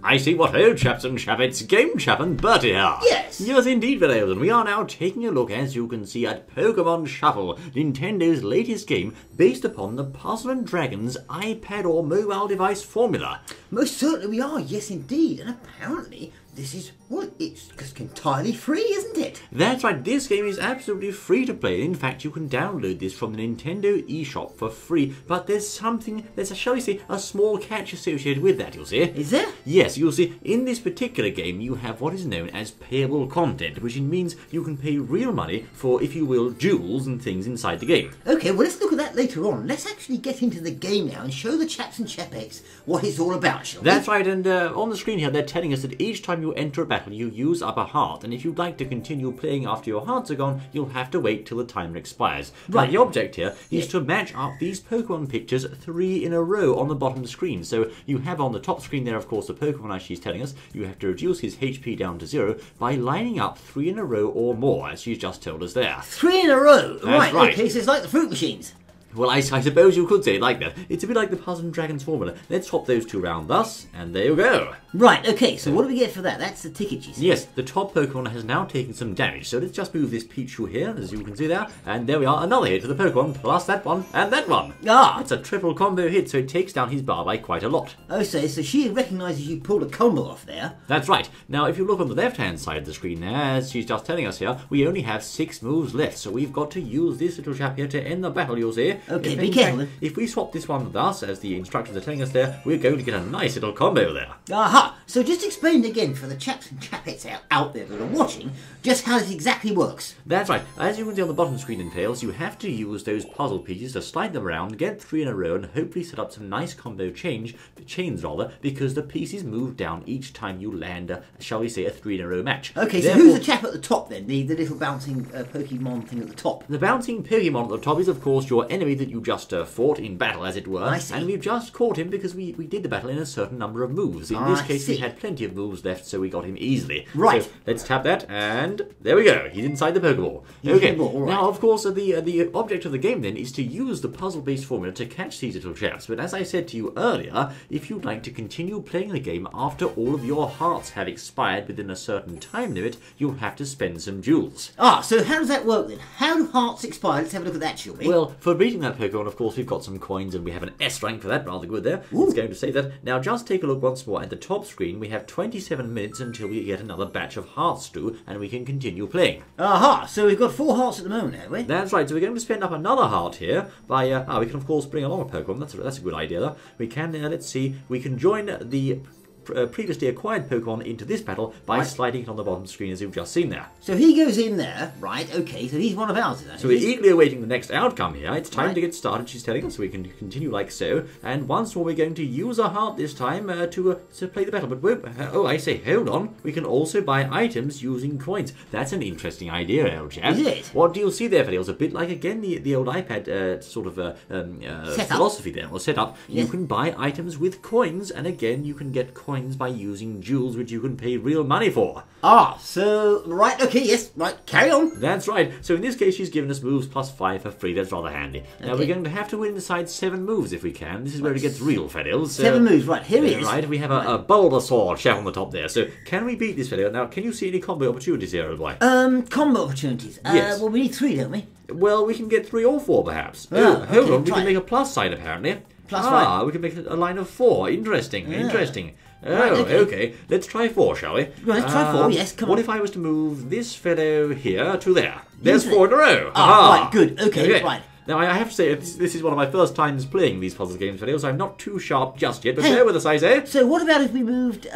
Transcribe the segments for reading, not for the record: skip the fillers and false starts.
I see what ho, chaps and chappets, Game Chap and Bertie here. Yes. Yes, indeed, Venables, and we are now taking a look, as you can see, at Pokemon Shuffle, Nintendo's latest game based upon the Puzzle & Dragons iPad or mobile device formula. Most certainly we are, yes indeed. And apparently this is, well, it's just entirely free, isn't it? That's right, this game is absolutely free to play. In fact, you can download this from the Nintendo eShop for free, but there's shall we say, a small catch associated with that, you'll see. Is there? Yes, you'll see, in this particular game you have what is known as payable content, which means you can pay real money for, if you will, jewels and things inside the game. Okay, well let's look at that later on. Let's actually get into the game now and show the chaps and chappettes what it's all about, shall we? That's right, and on the screen here they're telling us that each time you enter a battle you use up a heart, and if you'd like to continue playing after your hearts are gone, you'll have to wait till the timer expires. Right. Now, the object here is to match up these Pokemon pictures 3 in a row on the bottom of the screen. So you have on the top screen there, of course, the Pokemon as she's telling us. You have to reduce his HP down to 0 by lining up 3 in a row or more, as she's just told us there. 3 in a row? That's right. Okay, so it's like the fruit machines. Well, I suppose you could say it like that. It's a bit like the Puzzle & Dragons formula. Let's swap those two round thus, and there you go. Right, okay, so what do we get for that? That's the ticket, you see. Yes, the top Pokemon has now taken some damage, so let's just move this Pichu here, as you can see there, and there we are, another hit to the Pokemon, plus that one, and that one. Ah! It's a triple combo hit, so it takes down his bar by quite a lot. Oh, so she recognises you pulled a combo off there. That's right. Now, if you look on the left-hand side of the screen there, as she's just telling us here, we only have 6 moves left, so we've got to use this little chap here to end the battle, you'll see. Okay, be careful then. If we swap this one thus, as the instructions are telling us there, we're going to get a nice little combo there. Aha! So just explain again for the chaps and chappettes out there that are watching just how this exactly works. That's right. As you can see on the bottom screen in Tails, you have to use those puzzle pieces to slide them around, get 3 in a row, and hopefully set up some nice combo chains, because the pieces move down each time you land, shall we say, a 3 in a row match. Okay, so who's the chap at the top then? The little bouncing Pokemon thing at the top? The bouncing Pokemon at the top is, of course, your enemy that you just fought in battle, as it were. I see. And we've just caught him because we did the battle in a certain number of moves. In this case, we had plenty of moves left, so we got him easily. Right. So let's tap that, and there we go. He's inside the Pokeball. Okay. Right. Now, of course, the object of the game then is to use the puzzle-based formula to catch these little chaps. But as I said to you earlier, if you'd like to continue playing the game after all of your hearts have expired within a certain time limit, you'll have to spend some jewels. Ah, so how does that work then? How do hearts expire? Let's have a look at that, shall we? Well, for beating that Pokemon, of course, we've got some coins, and we have an S rank for that. Rather good there. Ooh. It's going to say that. Now, just take a look once more at the top screen. We have 27 minutes until we get another batch of hearts stew, and we can continue playing. Aha, so we've got 4 hearts at the moment, have we? That's right, so we're going to spend up another heart here by, we can of course bring along a Pokemon, that's a good idea there. We can, let's see, we can join the previously acquired Pokemon into this battle by sliding it on the bottom screen, as you've just seen there. So he goes in there, right, okay, so he's one of ours, is that? So we're eagerly awaiting the next outcome here. It's time to get started, she's telling us, so we can continue like so. And once more we're going to use a heart this time to play the battle. But I say, hold on, we can also buy items using coins. That's an interesting idea, old chap. Is it? What do you see there, Fiddles? A bit like, again, the old iPad philosophy there, or setup. Yes. You can buy items with coins, and again, you can get coins by using jewels, which you can pay real money for. Ah, so, right, okay, yes, right, carry on. That's right. So in this case, she's given us moves plus 5 for free. That's rather handy. Now we're going to have to win inside 7 moves if we can. This is where it gets real, Fedils. 7 moves, right, here he is. Right, we have a Bulbasaur chap on the top there. So can we beat this Fedil? Now, can you see any combo opportunities here, old boy? Combo opportunities. Yes. Well, we need 3, don't we? Well, we can get 3 or 4, perhaps. Hold on, we can make a plus sign, apparently. Plus we can make a line of 4. Interesting, interesting. Oh, Right, okay. Let's try 4, shall we? Right, let's try 4, yes, come on. What if I was to move this fellow here to there? There's 4 in a row. Ah, right, good, okay, right. Now, I have to say, this is one of my first times playing these puzzle games, so I'm not too sharp just yet, but bear with us, I say. So what about if we moved,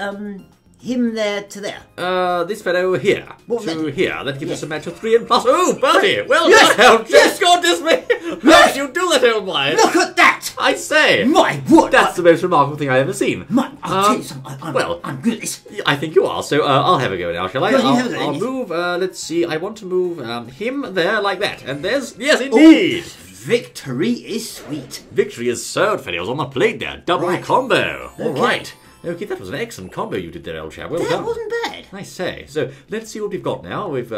him there to there? This fellow here to here. That gives us a match of 3 and plus. Oh, Bertie! Well done! Yes! Goodness me! How did you do that, old boy? Look at that! I say! My word! That's the most remarkable thing I've ever seen. I'll tell you something. I'm good at this. I think you are, so I'll have a go now, shall I? I'll move, let's see, I want to move him there like that. And there's, yes, indeed! Victory is sweet. Victory is served, Fedils, on the plate there. Double combo. Okay. All right. Okay, that was an excellent combo you did there, old chap. Well done. That wasn't bad. I say. So let's see what we've got now. We've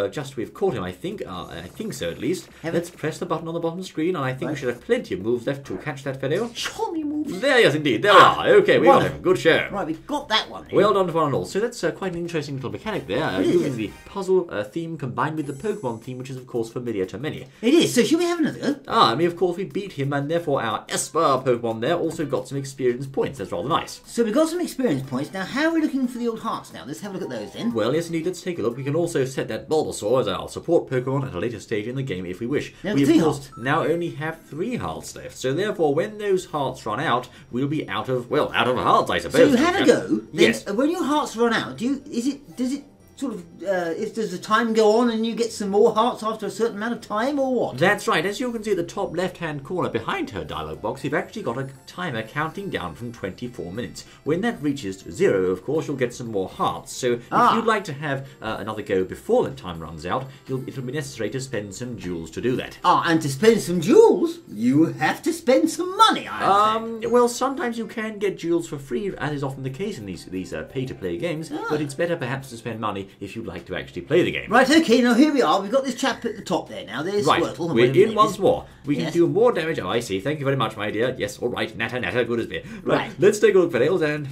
caught him, I think. I think so, at least. Let's press the button on the bottom screen, and I think we should have plenty of moves left to catch that fellow. Show me moves. There, yes, indeed. There we are. Okay, we got him. Good show. Right, we've got that one. Well done to one and all. So that's quite an interesting little mechanic there, using the puzzle theme combined with the Pokemon theme, which is, of course, familiar to many. It is. So should we have another go? I mean, of course, we beat him, and therefore our Esper Pokemon there also got some experience points. That's rather nice. So we've got some experience points. Now, how are we looking for the old hearts now? Let's have a look at those then. Well, yes, indeed. Let's take a look. We can also set that Bulbasaur as our support Pokemon at a later stage in the game if we wish. Now, we, of course, now only have 3 hearts left. So therefore, when those hearts run out, we'll be out of hearts, I suppose. So you have a go. Then Yes. When your hearts run out, does it sort of does the time go on and you get some more hearts after a certain amount of time, or what? That's right. As you can see at the top left-hand corner behind her dialog box, you've actually got a timer counting down from 24 minutes. When that reaches 0, of course, you'll get some more hearts. So if you'd like to have another go before the time runs out, it'll be necessary to spend some jewels to do that. And to spend some jewels, you have to spend some money, I understand. Well, sometimes you can get jewels for free, as is often the case in these pay-to-play games, but it's better perhaps to spend money if you'd like to actually play the game. Right, okay, now here we are. We've got this chap at the top there now. There's Right, Squirtle. we're in once more. We can Yes. do more damage. Oh, I see. Thank you very much, my dear. Yes, all right. Natter, good as me. Right. Let's take a look, Felix, and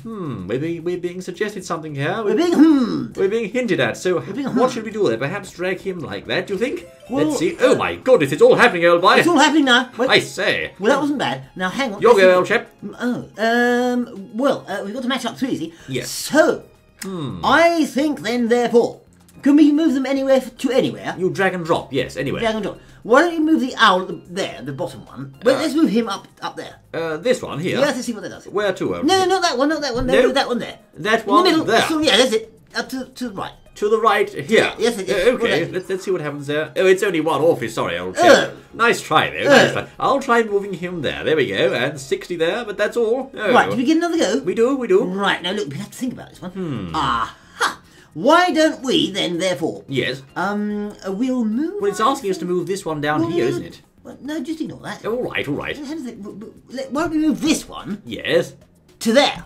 we're being suggested something here. We're being We're being hinted at. So being what should we do there? Perhaps drag him like that, do you think? Well, Let's see. Oh, my goodness, it's all happening, old boy. It's all happening now. Wait. I say. Well, that wasn't bad. Now, hang on. You'll go, old chap. We've got to match up 3, see? Yes. So, I think then, therefore, can we move them anywhere to anywhere? You drag and drop, yes, anyway. Drag and drop. Why don't you move the owl there, the bottom one? Well, let's move him up there. This one here. Yeah, let's see what that does. Where to, old? No, not that one, not that one. No, that one there. That In one the middle. there. So, yeah, that's it. Up to the right. To the right here. Yes, it is. Okay, Right. let's see what happens there. Oh, it's only one off. Sorry, old chap. Nice try, though. Nice try. I'll try moving him there. There we go. And 60 there, but that's all. Oh. Right, do we get another go? We do. Right, now look, we have to think about this one. Aha! Why don't we then, therefore, Yes. we'll move... Well, it's asking us to move this one down here, isn't it? Well, no, just ignore that. All right. How does it... Why don't we move this one Yes. to there?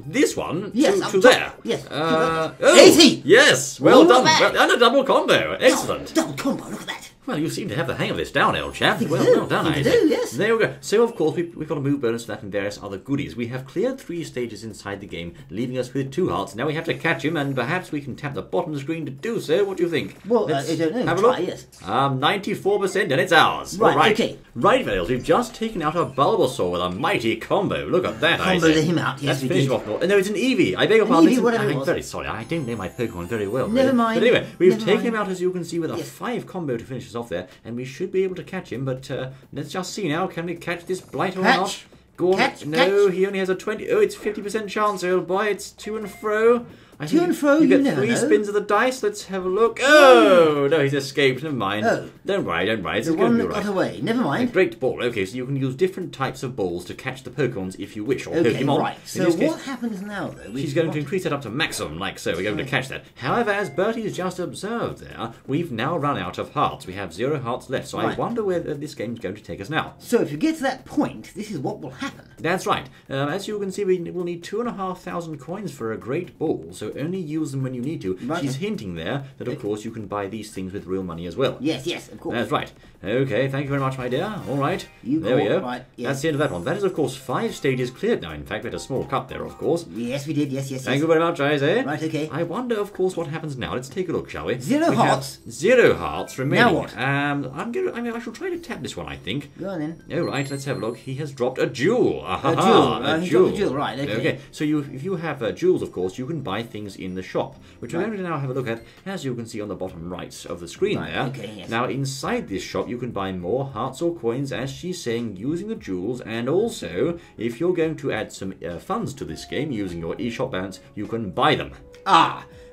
This one? Yes, to up top. there? Yes. Oh, 80! Yes, well Oh, not done. bad. Well, and a double combo. Excellent. Double combo, look at that. Well, you seem to have the hang of this down, old chap. think Well, I do. well done, I think I Isaac. do, yes. There we go. So, of course, we've got a move bonus for that and various other goodies. We have cleared 3 stages inside the game, leaving us with 2 hearts. Now we have to catch him, and perhaps we can tap the bottom screen to do so. What do you think? Well, Let's I don't know. Have a Try, look. yes. 94%, and it's ours. Right, All right. okay. Right, Vales, we've just taken out a Bulbasaur with a mighty combo. Look at that, Comboed Isaac. him out, yes, Let's we finish did. him off. No, it's an Eevee. I beg your pardon. Eevee, It's whatever it I'm was. very sorry. I don't know my Pokemon very well. Never really. mind. But anyway, we've Never taken him mind. out, as you can see, with a Yes. 5 combo to finish us off there, and we should be able to catch him, but let's just see now. Can we catch this blight or Catch. not? Go on. Catch, No, catch. he only has a 20. Oh, it's 50% chance, old boy. It's to and fro. I To think and fro, You you get never 3 know. spins of the dice. Let's have a look. Oh, no, he's escaped. Never mind. Oh. Don't worry. It's The going one to be that all right. got away. Never A mind. great ball. Okay, so you can use different types of balls to catch the Pokemons if you wish, or Okay, Pokemon. right. In So this case, what happens now, though? she's going to increase that up to maximum, like so. We're going to catch that. However, as Bertie's just observed there, we've now run out of hearts. We have 0 hearts left, so I Right. wonder where this game's going to take us now. So if you get to that point, this is what will happen. That's right. As you can see, we will need 2,500 coins for a great ball, so only use them when you need to. Right. She's hinting there that, of course, you can buy these things with real money as well. Yes, of course. That's right. Okay, thank you very much, my dear. All right. You there we go. go. Right, yes. That's the end of that one. That is, of course, 5 stages cleared now. In fact, we had a small cut there, of course. Yes, we did. Yes. Thank you very much, Isaac. Right, okay. I wonder, of course, what happens now. Let's take a look, shall we? 0 We have hearts. 0 hearts remaining. Now what? I shall try to tap this one, I think. Go on then. All right, let's have a look. He has dropped a jewel. A jewel. He dropped a jewel, right, okay. So if you have jewels, of course, you can buy things in the shop, which we're going to now have a look at, as you can see on the bottom right of the screen Right, there. okay, yes. Now, inside this shop, you can buy more hearts or coins, as she's saying, using the jewels, and also, if you're going to add some funds to this game using your eShop balance, you can buy them.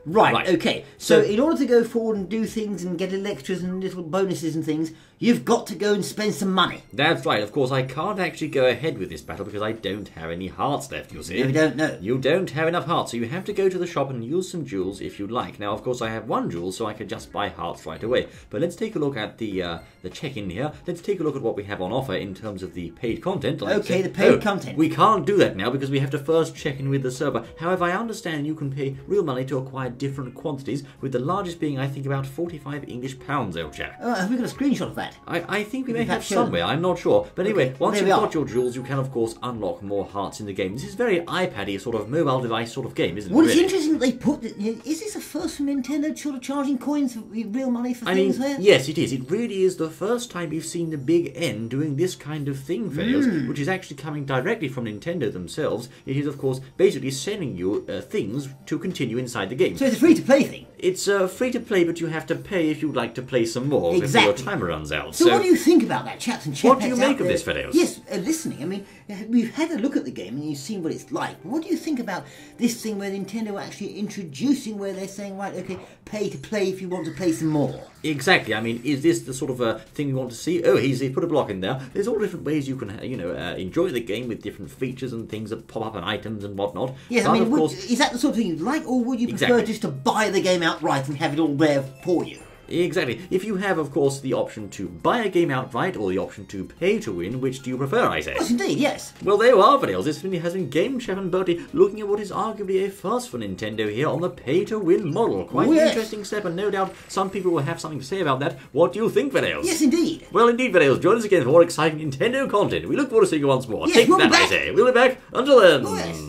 Right, okay. So So- in order to go forward and do things and get little extras and little bonuses and things, you've got to go and spend some money. That's right. Of course, I can't actually go ahead with this battle because I don't have any hearts left, you see. No, we don't know. You don't have enough hearts, so you have to go to the shop and use some jewels if you'd like. Now, of course, I have 1 jewel, so I could just buy hearts right away. But let's take a look at the check-in here. Let's take a look at what we have on offer in terms of the paid content. Like Okay, say- the paid content. We can't do that now because we have to first check in with the server. However, I understand you can pay real money to acquire different quantities, with the largest being, I think, about 45 English pounds, old chap. Have we got a screenshot of that? I think we may have perhaps show them. somewhere, I'm not sure. But anyway, Okay, once there you've we got are. your jewels, you can, of course, unlock more hearts in the game. This is very iPad-y, sort of mobile device sort of game, isn't it? Well, it's really? interesting that they put... Is this a first from Nintendo sort of charging coins, real money for I mean, things here? yes, it is. It really is the first time we've seen the Big N doing this kind of thing, Fails, which is actually coming directly from Nintendo themselves. It is, of course, basically sending you things to continue inside the game. So it's a free-to-play thing. It's free to play, but you have to pay if you'd like to play some more Exactly. before your timer runs out. So what do you think about that, chaps and chapettes? What do you make out of there? this, Fideos? Yes, listening. I mean, we've had a look at the game and you've seen what it's like. What do you think about this thing where Nintendo are actually introducing, where they're saying, right, okay, pay to play if you want to play some more? Exactly. I mean, is this the sort of thing you want to see? Oh, he's put a block in there. There's all different ways you can, enjoy the game with different features and things that pop up and items and whatnot. Yes, but I mean, of course, is that the sort of thing you'd like, or would you prefer Exactly. just to buy the game outright and have it all there for you? Exactly. If you have, of course, the option to buy a game outright or the option to pay to win, which do you prefer, I say? Yes, indeed, yes. Well, there you are, Vanils. This really has been Game Chef and Bertie looking at what is arguably a first for Nintendo here on the pay-to-win model. Quite Oh, an yes. interesting step, and no doubt some people will have something to say about that. What do you think, Vanils? Yes, indeed. Well, indeed, Vanils. Join us again for more exciting Nintendo content. We look forward to seeing you once more. Yes, Take we'll be that, I back. say. We'll be back. Until then. Oh, yes.